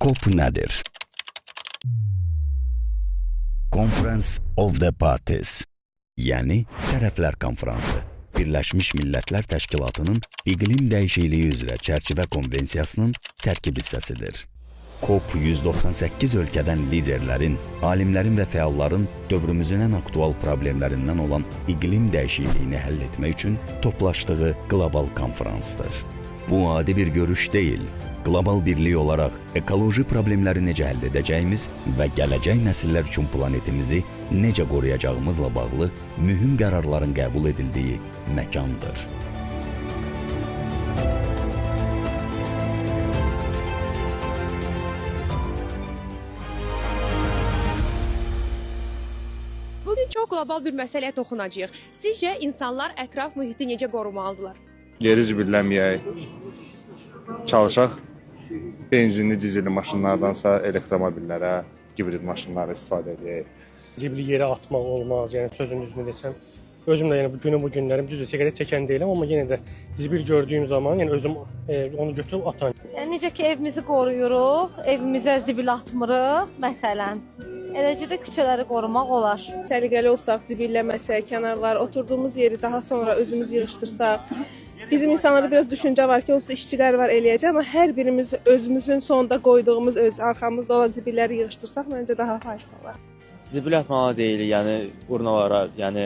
COP nədir? Conference of the Parties, yəni Tərəflər Konfransı, Birləşmiş Millətlər Təşkilatının İqlim Dəyişikliyi üzrə Çərçivə Konvensiyasının tərkib hissəsidir. COP 198 ölkədən liderlərin, alimlərin və fəalların dövrümüzün ən aktual problemlərindən olan iqlim dəyişikliyini həll etmək üçün toplaşdığı qlobal konferansdır. Bu adi bir görüş deyil, qlobal birlik olaraq ekoloji problemləri necə həll edəcəyimiz və gələcək nəsillər üçün planetimizi necə qoruyacağımızla bağlı mühüm qərarların qəbul edildiyi məkandır. Bugün çox qlobal bir məsələyə toxunacağıq. Sizcə insanlar ətraf mühiti necə qorumalıdırlar? Yeri zibilləməyək, çalışaq benzinli, dizelli maşınlardansa elektromobillərə, hibrid maşınlara istifadə edək. Zibili yerə atmaq olmaz, yəni sözün düzünü desəm. Özüm də yəni bu günlərim düzdür, siqaret çəkən deyiləm, amma yenə də zibil gördüyüm zaman, yəni özüm onu götürüb atan. Yəni necə ki evimizi qoruyuruq, evimizə zibil atmırıq, məsələn. Eləcə də küçələri qorumaq olar. Təhlükəli olsaq, zibilləməsək, kənarlar, oturduğumuz yeri daha sonra özümüz yığışdırsaq. Bizim insanlarda biraz düşüncə var ki, olsa işçilər var eləyəcək, amma hər birimiz özümüzün sonunda qoyduğumuz, öz arxamızda olan zibilləri yığışdırsaq, məncə daha faydalı olar. Zibil atmalı deyil, yəni urnalara, yəni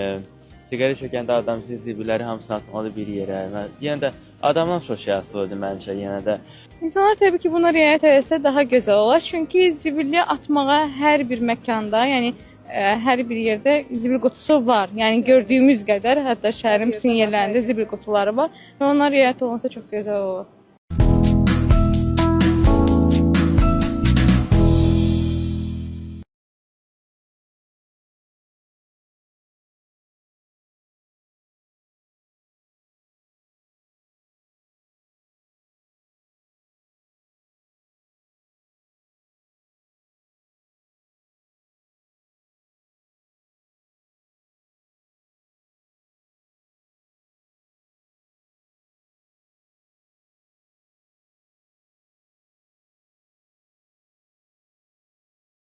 siqaret çəkəndə adam zibilləri hamısını atmalı bir yerə. Yenə də adamdan çox şey asılıdır məncə, yenə də. İnsanlar təbii ki, buna riayət etsə daha gözəl olar. Çünki zibili atmağa hər bir məkanda, yəni hər bir yerdə zibil qutusu var. Yəni gördüyümüz qədər, hətta şəhərin bütün yerlərində zibil qutuları var və ona riayət olunsa çox gözəl olur.